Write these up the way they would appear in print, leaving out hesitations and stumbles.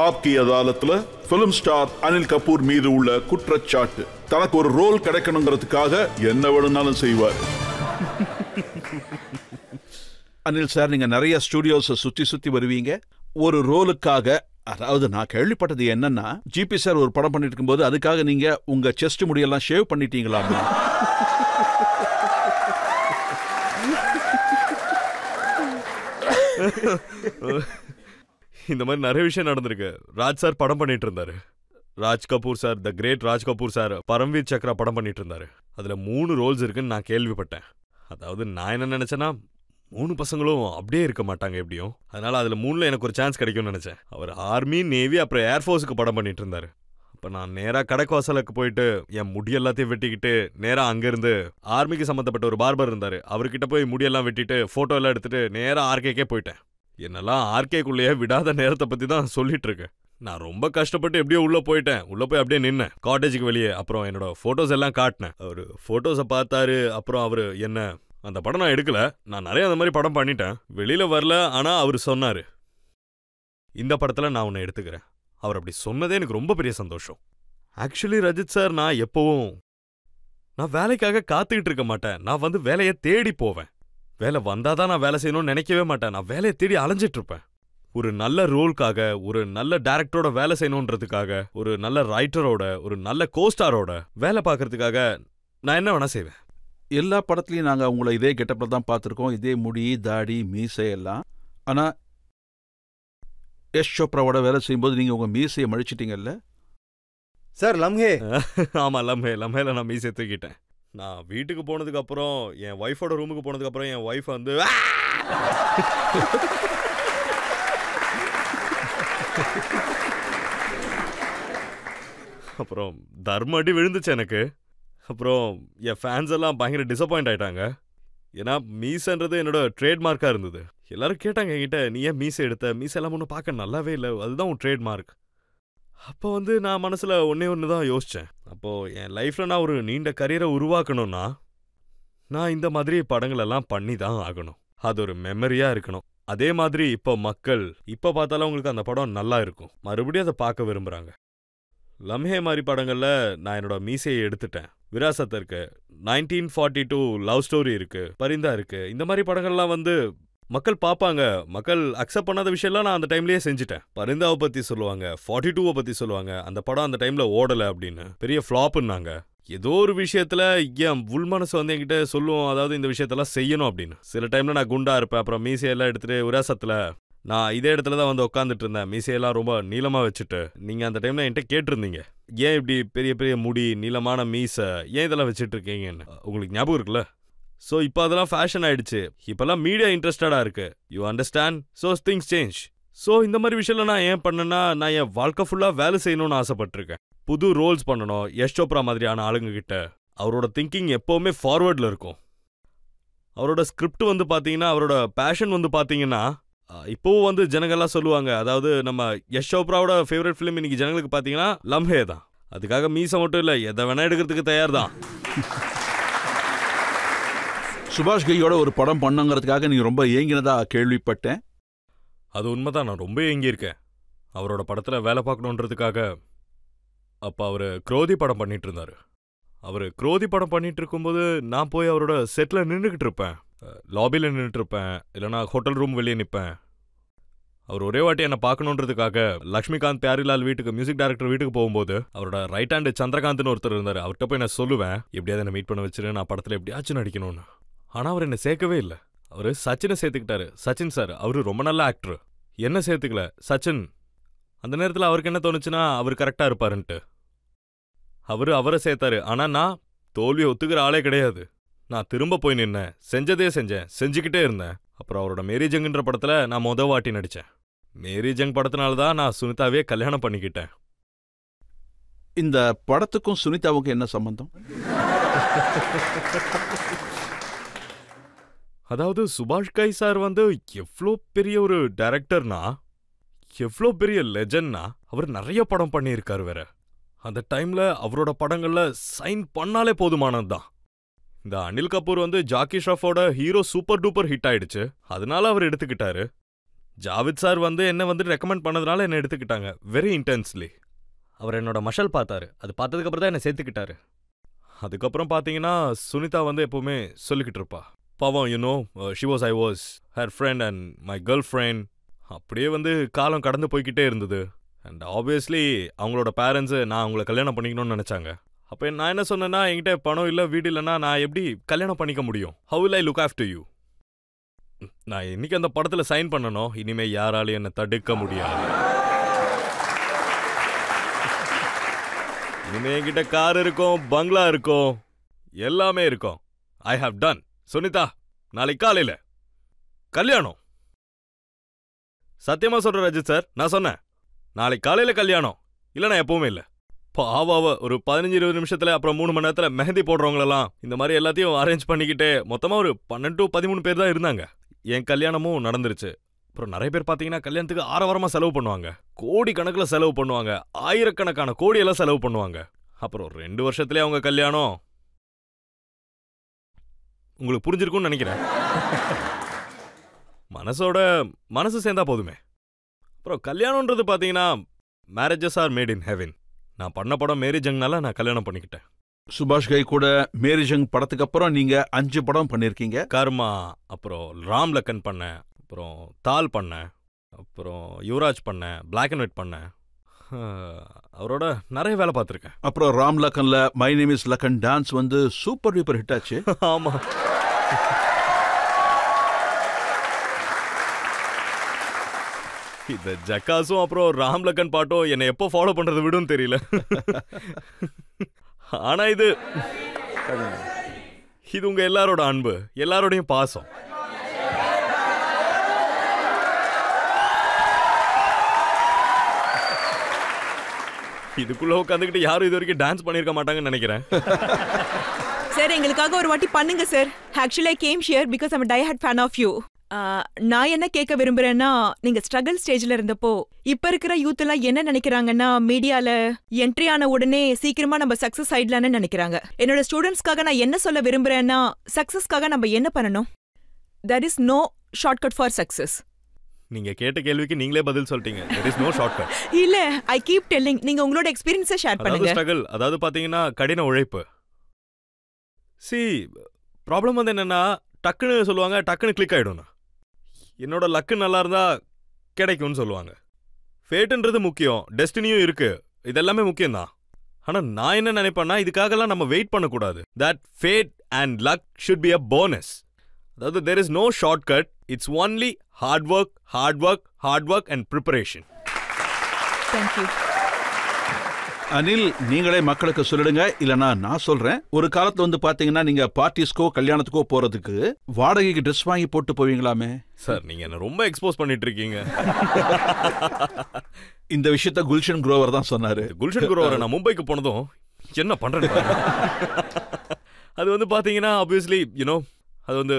ஆப்கி அதாலத்துல film star Anil Kapoor மீது உள்ள குற்றச்சாட்டு. தனக்கு ஒரு ரோல் கிடைக்கணுங்கிறதுக்காக என்ன வேணும்னாலும் செய்வார். அனில் சார், நீங்க நிறைய ஸ்டுடியோஸ் சுத்தி வருவீங்க. ஒரு ரோலுக்காக, அதாவது நான் கேள்விப்பட்டது என்னன்னா, ஜிபி சார் ஒரு படம் பண்ணிட்டு இருக்கும்போது அதுக்காக நீங்க உங்க செஸ்ட் முடியெல்லாம் ஷேவ் பண்ணிட்டீங்களா? இந்த மாதிரி நிறைய விஷயம் நடந்திருக்கு. ராஜ் சார் படம் பண்ணிட்டு இருந்தாரு. Raj Kapoor sir, the great Raj Kapoor sir Paramvir Chakra படம் பண்ணிட்டு இருந்தாரு. அதுல 3 ரோல்ஸ் இருக்குன்னு நான் கேள்விப்பட்டேன். அதாவது நான் என்ன நினைச்சேன்னா, 3 பசங்களும் அப்படியே இருக்க மாட்டாங்க எப்படியும். அதனால அதுல 3ல எனக்கு ஒரு சான்ஸ் கிடைக்கும்னு நினைச்சேன். அவர் ஆர்மி, நேவி, அப்புறம் ஏர்ஃபோர்ஸுக்கு படம் பண்ணிட்டு இருந்தாரு. அப்ப நான் நேரா கடற்வாசலுக்கு போயிட்டு என் முடி எல்லாத்தையும் வெட்டிக்கிட்டு நேரா அங்கிருந்து ஆர்மிக்கு சம்பந்தப்பட்ட ஒரு பார்பர் இருந்தாரு, அவர்கிட்ட போய் முடியெல்லாம் வெட்டிட்டு போட்டோ எல்லாம் எடுத்துட்டு நேரா ஆர்கேக்கே போயிட்டேன். என்னெல்லாம் ஆர்கேக்குள்ளேயே விடாத நேரத்தை பத்தி தான் சொல்லிட்டு இருக்கேன். நான் ரொம்ப கஷ்டப்பட்டு எப்படியோ உள்ள போயிட்டேன். உள்ள போய் அப்படியே நின்னேன் காட்டேஜுக்கு வெளியே. அப்புறம் என்னோட போட்டோஸ் எல்லாம் காட்டினேன். அவரு போட்டோஸை பார்த்தாரு. அப்புறம் அவரு என்ன, அந்த படம் நான் எடுக்கல, நான் நிறைய அந்த மாதிரி படம் பண்ணிட்டேன், வெளியில வரல. ஆனா அவரு சொன்னாரு, இந்த படத்துல நான் உன்னை எடுத்துக்கிறேன். அவர் அப்படி சொன்னதே எனக்கு ரொம்ப பெரிய சந்தோஷம். ஆக்சுவலி ரஜித் சார், நான் வேலைக்காக காத்துக்கிட்டு இருக்க மாட்டேன். நான் வந்து வேலையை தேடி போவேன். வேலை வந்தாதான் நான் வேலை செய்யணும்னு நினைக்கவே மாட்டேன். நான் வேலையை தேடி அலைஞ்சிட்டு இருப்பேன். ஒரு நல்ல ரோல்காக, ஒரு நல்ல டைரக்டரோட வேலை செய்யணுன்றதுக்காக, ஒரு நல்ல ரைட்டரோட, ஒரு நல்ல கோஸ்டாரோட வேலை பார்க்கறதுக்காக நான் என்ன வேணா செய்வேன். எல்லா படத்துலையும் நாங்கள் உங்களை இதே கெட்டப்பில் தான் பார்த்துருக்கோம். இதே முடி, தாடி, மீசை எல்லாம். ஆனால் யஷ் சோப்ராவோட வேலை செய்யும்போது நீங்கள் உங்கள் மீசையை மழிச்சிட்டீங்கல்ல சார்? லம்ஹே. ஆமா, லம்ஹேல நான் மீசை தூக்கிட்டேன். நான் வீட்டுக்கு போனதுக்கு அப்புறம், என் ஒய்ஃபோட ரூமுக்கு போனதுக்கு அப்புறம் என் ஒய்ஃப் வந்து அப்புறம் தர்ம அடி விழுந்துச்சு எனக்கு. அப்புறம் என் ஃபேன்ஸ் எல்லாம் பயங்கர டிசப்பாயிண்ட் ஆயிட்டாங்க. ஏன்னா மீசன்றது என்னோட ட்ரேட்மார்க்காக இருந்தது. எல்லாரும் கேட்டாங்க என்கிட்ட, நீ ஏன் மீசை எடுத்த? மீசை எல்லாம் ஒன்றும் பார்க்க நல்லாவே இல்லை, அதுதான் உன் ட்ரேட்மார்க். அப்போ வந்து நான் மனசில் ஒன்று தான் யோசித்தேன். அப்போது என் லைஃப்பில் நான் ஒரு நீண்ட கரியரை உருவாக்கணும்னா நான் இந்த மாதிரி படங்கள் எல்லாம் பண்ணி தான் ஆகணும். அது ஒரு மெமரியாக இருக்கணும். அதே மாதிரி இப்போ மக்கள் இப்போ பார்த்தாலும் அவங்களுக்கு அந்த படம் நல்லா இருக்கும், மறுபடியும் அதை பார்க்க விரும்புகிறாங்க. லம்ஹே மாதிரி படங்களில் நான் என்னோட மீசையை எடுத்துட்டேன். விராசத் இருக்கு, 1942 லவ் ஸ்டோரி இருக்கு, பரிந்தா இருக்கு. இந்த மாதிரி படங்கள்லாம் வந்து மக்கள் பார்ப்பாங்க. மக்கள் அக்செப்ட் பண்ணாத விஷயம்லாம் நான் அந்த டைம்லேயே செஞ்சுட்டேன். பரிந்தாவை பற்றி சொல்லுவாங்க, 42 பற்றி சொல்லுவாங்க. அந்த படம் அந்த டைமில் ஓடலை அப்படின்னு பெரிய ஃப்ளாப்புன்னாங்க. ஏதோ ஒரு விஷயத்தில் என் உள் மனசு வந்து என்கிட்ட சொல்லுவோம், அதாவது இந்த விஷயத்தெல்லாம் செய்யணும் அப்படின்னு. சில டைமில் நான் குண்டா இருப்பேன். அப்புறம் மீசையெல்லாம் எடுத்துகிட்டு விராசத்தில் நான் இதே இடத்துல தான் வந்து உட்காந்துட்டு இருந்தேன், மீசையெல்லாம் ரொம்ப நீளமாக வச்சுட்டு. நீங்கள் அந்த டைமில் என்கிட்ட கேட்டிருந்தீங்க, ஏன் இப்படி பெரிய பெரிய முடி, நீளமான மீசை, ஏன் இதெல்லாம் வச்சுட்டு இருக்கீங்கன்னு. உங்களுக்கு ஞாபகம் இருக்குல்ல? ஸோ இப்போ அதெல்லாம் ஃபேஷன் ஆயிடுச்சு. இப்போல்லாம் மீடியா இன்ட்ரெஸ்டடாக இருக்கு. You understand? So things change. So இந்த மாதிரி விஷயம்லாம் நான் ஏன் பண்ணேன்னா, நான் என் வாழ்க்கை ஃபுல்லாக வேலை செய்யணும்னு ஆசைப்பட்டிருக்கேன். புது ரோல்ஸ் பண்ணணும். யஷ் சோப்ரா மாதிரியான ஆளுங்க கிட்ட அவரோட திங்கிங் எப்போவுமே ஃபார்வர்டில் இருக்கும். அவரோட ஸ்கிரிப்ட் வந்து பார்த்தீங்கன்னா, அவரோட பேஷன் வந்து பார்த்தீங்கன்னா, இப்போவும் வந்து ஜனங்கள்லாம் சொல்லுவாங்க, அதாவது நம்ம யஷ் சோப்ராவோட ஃபேவரட் ஃபிலிம் இன்னைக்கு ஜனங்களுக்கு பார்த்தீங்கன்னா லம்ஹே தான். அதுக்காக மீசை மட்டும் இல்லை, எதை வேணா எடுக்கிறதுக்கு தயார் தான். சுபாஷ் கையோட ஒரு படம் பண்ணுங்கிறதுக்காக நீங்க ரொம்ப ஏங்கினதா கேள்விப்பட்டேன். அது உண்மைதான், நான் ரொம்ப ஏங்கியிருக்கேன் அவரோட படத்தில் வேலை பார்க்கணுன்றதுக்காக. அப்போ அவர் குரோதி படம் பண்ணிட்டு இருந்தாரு. அவர் குரோதி படம் பண்ணிட்டு இருக்கும்போது நான் போய் அவரோட செட்டில் நின்றுக்கிட்டு இருப்பேன், லாபியில் நின்றுட்டு இருப்பேன், இல்லைனா ஹோட்டல் ரூம் வெளியே நிற்பேன். அவர் ஒரே வாட்டி என்னை பார்க்கணுன்றதுக்காக லக்ஷ்மிகாந்த் பியாரிலால் வீட்டுக்கு, மியூசிக் டைரக்டர் வீட்டுக்கு போகும்போது அவரோட ரைட் ஹேண்டு சந்திரகாந்த்னு ஒருத்தர் இருந்தார். அவர்கிட்ட போய் நான் சொல்லுவேன், எப்படியாவது என்னை மீட் பண்ண வச்சுரு, நான் படத்தில் எப்படியாச்சும் நடிக்கணும்னு. ஆனால் அவர் என்னை சேர்க்கவே இல்லை. அவர் சச்சினை சேர்த்துக்கிட்டாரு. சச்சின் சார், அவரு ரொம்ப நல்ல ஆக்டர். என்ன சேர்த்துக்கல, சச்சின். அந்த நேரத்தில் அவருக்கு என்ன தோணுச்சுன்னா, அவர் கரெக்டாக இருப்பாருன்ட்டு அவரை சேர்த்தாரு. ஆனால் நான் தோல்வியை ஒத்துக்கிற ஆளே கிடையாது. நான் திரும்ப போய் நின்னேன், செஞ்சதே செஞ்சுக்கிட்டே இருந்தேன். அப்புறம் அவரோட மேரி ஜங்குன்ற படத்தில் நான் வாட்டி நடித்தேன். மேரி ஜங் படத்தினால தான் நான் சுனிதாவே கல்யாணம் பண்ணிக்கிட்டேன். இந்த படத்துக்கும் சுனிதாவுக்கும் என்ன சம்பந்தம்? அதாவது சுபாஷ் கை சார் வந்து எவ்வளோ பெரிய ஒரு டைரக்டர்னா, எவ்வளோ பெரிய லெஜண்ட்னா, அவர் நிறைய படம் பண்ணியிருக்காரு வேற. அந்த டைம்ல அவரோட படங்கள்ல சைன் பண்ணாலே போதுமானது தான். இந்த அனில் கபூர் வந்து ஜாக்கி ஷ்ராஃபோட ஹீரோ சூப்பர் டூப்பர் ஹிட் ஆயிடுச்சு, அதனால அவர் எடுத்துக்கிட்டாரு. ஜாவித் சார் வந்து என்ன வந்து ரெக்கமெண்ட் பண்ணதுனால என்ன எடுத்துக்கிட்டாங்க வெரி இன்டென்ஸ்லி. அவர் என்னோட மஷல் பார்த்தாரு. அது பார்த்ததுக்கப்புறம் தான் என்னை சேர்த்துக்கிட்டாரு. அதுக்கப்புறம் பார்த்தீங்கன்னா சுனிதா வந்து எப்போவுமே சொல்லிக்கிட்டு இருப்பா, பாவம் you know she was I was her friend and my girl friend. அப்படியே வந்து காலம் கடந்து போய்கிட்டே இருந்தது. அண்ட் ஆப்வியஸ்லி அவங்களோட பேரண்ட்ஸு நான் அவங்கள கல்யாணம் பண்ணிக்கணும்னு நினச்சாங்க. அப்போ நான் என்ன சொன்னேன்னா, என்கிட்ட பணம் இல்லை வீடு இல்லைன்னா நான் எப்படி கல்யாணம் பண்ணிக்க முடியும்? How will I look after you? நான் இன்னைக்கு அந்த படத்தில் சைன் பண்ணணும். இனிமேல் யாராலையும் என்னை தடுக்க முடியாது. இனிமே என்கிட்ட கார் இருக்கும், பங்களா இருக்கும், எல்லாமே இருக்கும். I have done. சுனிதா, நாளைக்கு காலையில் கல்யாணம். சத்தியமா சொல்ற ரஜித் சார், நான் சொன்னேன் நாளைக்கு காலையில் கல்யாணம், இல்லைனா எப்பவுமே இல்லை. பாவாவ ஒரு 15-20 நிமிஷத்துல அப்புறம் 3 மணி நேரத்தில் மெஹந்தி போடுறவங்களெல்லாம் இந்த மாதிரி எல்லாத்தையும் அரேஞ்ச் பண்ணிக்கிட்டு மொத்தமாக ஒரு 12-13 பேர் தான் இருந்தாங்க. என் கல்யாணமும் நடந்துருச்சு. அப்புறம் நிறைய பேர் பார்த்தீங்கன்னா கல்யாணத்துக்கு ஆரவாரமாக செலவு பண்ணுவாங்க, கோடி கணக்கில் செலவு பண்ணுவாங்க, ஆயிரக்கணக்கான கோடியெல்லாம் செலவு பண்ணுவாங்க. அப்புறம் 2 வருஷத்துலேயே அவங்க கல்யாணம். உங்களுக்கு புரிஞ்சிருக்கும்னு நினைக்கிறேன். மனசு சேர்ந்தா போதுமே. அப்புறம் கல்யாணம்ன்றது பார்த்தீங்கன்னா marriages R made in heaven. நான் பண்ண படம் மேரி ஜங்னால நான் கல்யாணம் பண்ணிக்கிட்டேன். சுபாஷ் கை கூட மேரி ஜங் படத்துக்கு அப்புறம் நீங்க 5 படம் பண்ணிருக்கீங்க. கர்மா, அப்புறம் ராம் லக்கன் பண்ணேன், அப்புறம் தால் பண்ணேன், அப்புறம் யுவராஜ் பண்ணேன், பிளாக் அண்ட் ஒயிட் பண்ணேன். அவரோட நிறைய வேலை பார்த்துருக்கேன். அப்புறம் ராம் லக்கன்ல my name is Lakhan dance வந்து சூப்பர் டூப்பர் ஹிட் ஆச்சு. ஆமா. இந்த ஜக்காஸும் அப்புறம் ராம் லக்கன் பாட்டும் என்னை எப்போ ஃபாலோ பண்றது விடும் தெரியல. ஆனா இது உங்க எல்லாரோட அன்பு, எல்லாரோடையும் பாசம். இதுக்குள்ள உட்காந்துக்கிட்டு யாரும் இது வரைக்கும் டான்ஸ் பண்ணிருக்க மாட்டாங்கன்னு நினைக்கிறேன். சார், எங்களுக்காக ஒரு வாட்டி பண்ணுங்க sir. Actually I came here because I am die hard fan of you. நான் என்ன கேட்க விரும்புறேன்னா, நீங்க ஸ்ட்ரகிள் ஸ்டேஜ்ல இருந்தப்போ இப்ப இருக்கிற யூத் எல்லாம் என்ன நினைக்கிறாங்கன்னா, மீடியால என்ட்ரி ஆன உடனே சீக்கிரமா நம்ம சக்சஸ் ஆயிடலான்னு நினைக்கிறாங்க. என்னோட ஸ்டூடெண்ட்ஸ்க்காக நான் என்ன சொல்ல விரும்புறேன்னா, சக்சஸ்க்காக நம்ம என்ன பண்ணணும்? There is no shortcut for success. நீங்க கேட்ட கேள்விக்கு நீங்களே பதில் சொல்லிட்டீங்க. there is no shortcut. இல்ல, ஐ கீப் டெல்லிங். நீங்க உங்களோட எக்ஸ்பீரியன்ஸை ஷேர் பண்ணுங்க. ஸ்ட்ரகிள், அதாவது பாத்தீங்கன்னா கடின உழைப்பு. ப்ராப்ளம் வந்து என்னன்னா, டக்குன்னு சொல்லுவாங்க, டக்குன்னு கிளிக் ஆயிடும். என்னோட லக்கு நல்லா இருந்தா கிடைக்கும்னு சொல்லுவாங்க. ஃபேட்ன்றது முக்கியம், டெஸ்டினியும் இருக்கு, இதெல்லாமே முக்கியம்தான். ஆனா நான் என்ன நினைப்பேன்னா, இதுக்காகலாம் நம்ம வெயிட் பண்ணக்கூடாது. that fate and luck should be a bonus. அதாவது there is no shortcut, it's only hard work and preparation. Thank you. Anil, நீங்களே மக்களுக்கு சொல்லிடுங்க, இல்லனா நான் சொல்றேன். ஒரு காலத்துல வந்து பாத்தீங்கன்னா, நீங்க பார்ட்டிஸ்க்கோ கல்யாணத்துக்கோ போறதுக்கு வாடகைக்கு ட்ரெஸ் வாங்கி போட்டு போவீங்களாமே. சார், நீங்க என்ன ரொம்ப எக்ஸ்போஸ் பண்ணிட்டு இருக்கீங்க. இந்த விஷயத்த குல்ஷன் குரோவர் தான் சொன்னாரு. குல்ஷன் குரோவர் நான் மும்பைக்கு போனதும் என்ன பண்றேன். அது வந்து பாத்தீங்கன்னா ஆப்வியஸ்லி யூனோ, அது வந்து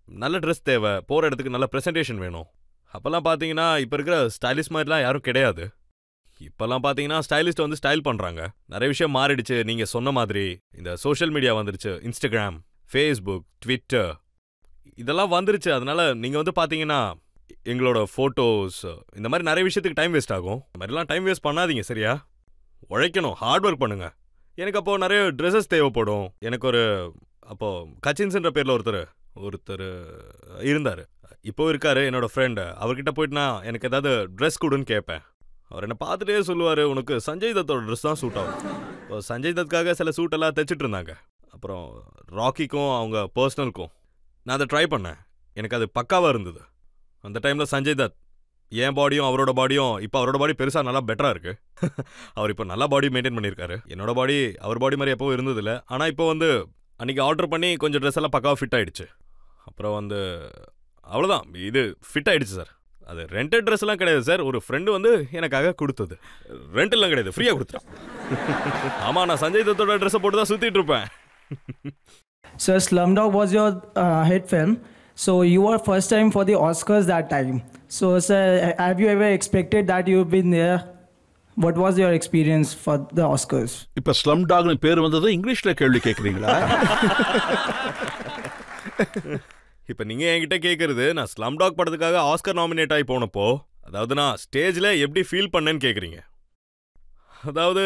நல்ல ட்ரெஸ் தேவை, போற இடத்துக்கு நல்ல ப்ரெசன்டேஷன் வேணும். அப்பெல்லாம் பாத்தீங்கன்னா இப்ப இருக்கிற ஸ்டைலிஷ் மாதிரிலாம் யாரும் கிடையாது. இப்பெல்லாம் பாத்தீங்கன்னா ஸ்டைலிஸ்ட் வந்து ஸ்டைல் பண்றாங்க. நிறைய விஷயம் மாறிடுச்சு. நீங்க சொன்ன மாதிரி இந்த சோஷியல் மீடியா வந்துருச்சு, இன்ஸ்டாகிராம், ஃபேஸ்புக், ட்விட்டர், இதெல்லாம் வந்துருச்சு. அதனால நீங்க வந்து பாத்தீங்கன்னா எங்களோட போட்டோஸ் இந்த மாதிரி நிறைய விஷயத்துக்கு டைம் வேஸ்ட் ஆகும். இந்த மாதிரிலாம் டைம் வேஸ்ட் பண்ணாதீங்க, சரியா? உழைக்கணும், ஹார்ட் ஒர்க் பண்ணுங்க. எனக்கு அப்போ நிறைய ட்ரெஸ்ஸஸ் தேவைப்படும். எனக்கு ஒரு அப்போ கச்சின்ஸ்ன்ற பேர்ல ஒருத்தர் இருந்தாரு, இப்போ இருக்காரு, என்னோட ஃப்ரெண்டு. அவர்கிட்ட போயிட்டு நான் எனக்கு ஏதாவது ட்ரெஸ் கொடுன்னு கேட்பேன். அவர் என்னை பார்த்துட்டே சொல்லுவார், உனக்கு சஞ்சய் தத்தோட ட்ரெஸ் தான் சூட் ஆகும். இப்போ சஞ்சய் தத்துக்காக சில சூட்டெல்லாம் தைச்சிட்டு இருந்தாங்க. அப்புறம் ராக்கிக்கும் அவங்க பர்சனலுக்கும் நான் அதை ட்ரை பண்ணேன். எனக்கு அது பக்காவாக இருந்தது. அந்த டைமில் சஞ்சய் தத் என் பாடியும் அவரோட பாடியும், இப்போ அவரோட பாடி பெருசாக நல்லா பெட்டராக இருக்குது. அவர் இப்போ நல்லா பாடி மெயின்டைன் பண்ணியிருக்காரு. என்னோட பாடி அவர் பாடி மாதிரி எப்போவும் இருந்ததில்லை. ஆனால் இப்போ வந்து அன்றைக்கி ஆர்டர் பண்ணி கொஞ்சம் ட்ரெஸ் எல்லாம் பக்காவாக ஃபிட் ஆகிடுச்சு. அப்புறம் வந்து அவ்வளோதான், இது ஃபிட் ஆகிடுச்சு சார். அது ரெண்டட் ட்ரெஸ் எல்லாம் கிடையாது சார். ஒரு ஃப்ரெண்டு வந்து எனக்காக கொடுத்தது. ரெண்ட் எல்லாம் கிடையாது, ஃப்ரீயாக கொடுத்துட்டேன். ஆமாம், நான் சஞ்சய் தத்தோட ட்ரெஸ்ஸை போட்டு தான் சுற்றிட்டு இருப்பேன். So Slumdog was your hit film. So you were first time for the Oscars that time. So sir, have you ever expected that you've been there? What was your experience for the Oscars? இப்ப slum டாக்னு பேர் வந்தது இங்கிலீஷ்ல கேள்வி கேட்குறீங்களா? இப்ப நீங்க என்கிட்ட கேக்குறது நான் ஸ்லம்டாக் படத்துக்காக ஆஸ்கர் நாமினேட் ஆகி போனப்போ, அதாவது நான் ஸ்டேஜ்ல எப்படி ஃபீல் பண்ணேன்னு கேக்குறீங்க. அதாவது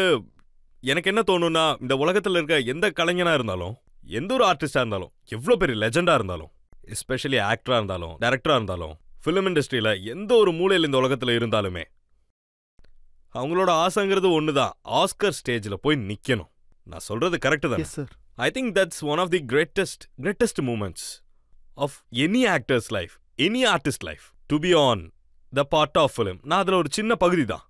எனக்கு என்ன தோணும்னா, இந்த உலகத்துல இருக்க எந்த கலைஞனா இருந்தாலும், எந்த ஒரு ஆர்டிஸ்டா இருந்தாலும், எவ்வளவு பெரிய லெஜெண்டா இருந்தாலும், எஸ்பெஷலி ஆக்டரா இருந்தாலும், டைரக்டரா இருந்தாலும், ஃபிலிம் இண்டஸ்ட்ரியில எந்த ஒரு மூலையில் இந்த உலகத்துல இருந்தாலுமே அவங்களோட ஆசைங்கிறது ஒண்ணுதான், ஆஸ்கர் ஸ்டேஜ்ல போய் நிக்கணும். நான் சொல்றது கரெக்ட் தான். Yes sir. I think that's one of the greatest moments of any actor's life, any artist life, to be on the part of film. நான் அதுல ஒரு சின்ன பகுதி தான்.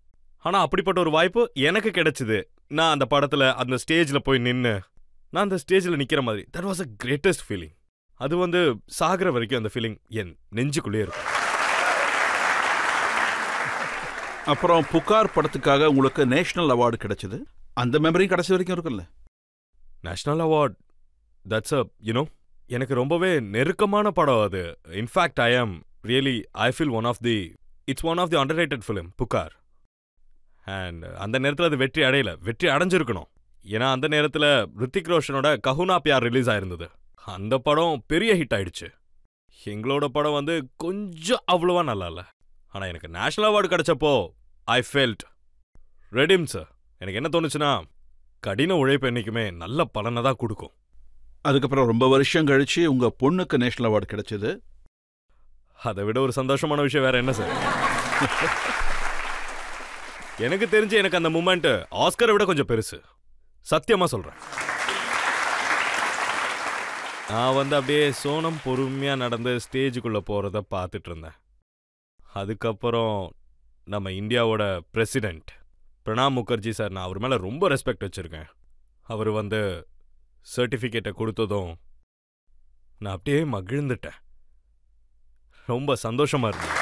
ஆனா அப்படிப்பட்ட ஒரு வாய்ப்பு எனக்கு கிடைச்சது. நான் அந்த படத்துல அந்த ஸ்டேஜ்ல போய் நின்னு நான் அந்த ஸ்டேஜ்ல நிக்கிற மாதிரி, that was a greatest feeling. அது சாகிற வரைக்கும் அந்த ஃபீலிங் என் நெஞ்சுக்குள்ளே இருக்கும். அப்புறம் புகார் படத்துக்காக உங்களுக்கு நேஷனல் அவார்டு கிடைச்சது. அந்த மெமரி கடைசி வரைக்கும் இருக்குல்ல? நேஷனல் அவார்ட், தட்ஸ் எனக்கு ரொம்பவே நெருக்கமான படம் அது. In fact I feel it's one of the underrated film Pukar. And அந்த நேரத்தில் அது வெற்றி அடைஞ்சிருக்கணும். ஏன்னா அந்த நேரத்தில் ரித்திக் ரோஷனோட கஹுனா பியார் ரிலீஸ் ஆயிருந்தது. அந்த படம் பெரிய ஹிட் ஆயிடுச்சு. எங்களோட படம் கொஞ்சம் அவ்வளவா நல்லா இல்லை. ஆனால் எனக்கு நேஷனல் அவார்டு கிடைச்சப்போ ஐ ஃபெல்ட் ரெடிம் சார். எனக்கு என்ன தோணுச்சுன்னா, கடின உழைப்பு என்னைக்குமே நல்ல பலனை தான் கொடுக்கும். அதுக்கப்புறம் ரொம்ப வருஷம் கழிச்சு உங்க பொண்ணுக்கு நேஷனல் அவார்டு கிடைச்சது. அதை விட ஒரு சந்தோஷமான விஷயம் வேற என்ன சார்? எனக்கு தெரிஞ்சு எனக்கு அந்த மூமெண்ட் ஆஸ்கரை விட கொஞ்சம் பெருசு, சத்தியமா சொல்றேன். நான் அப்படியே சோனம் பொறுமையா நடந்து ஸ்டேஜுக்குள்ள போறத பார்த்துட்டு இருந்தேன். அதுக்கப்புறம் நம்ம இந்தியாவோட பிரசிடென்ட் பிரணாப் முகர்ஜி சார், நான் அவர் மேலே ரொம்ப ரெஸ்பெக்ட் வச்சுருக்கேன். அவர் சர்டிஃபிகேட்டை கொடுத்ததும் நான் அப்படியே மகிழ்ந்துட்டேன். ரொம்ப சந்தோஷமாக இருந்தேன்.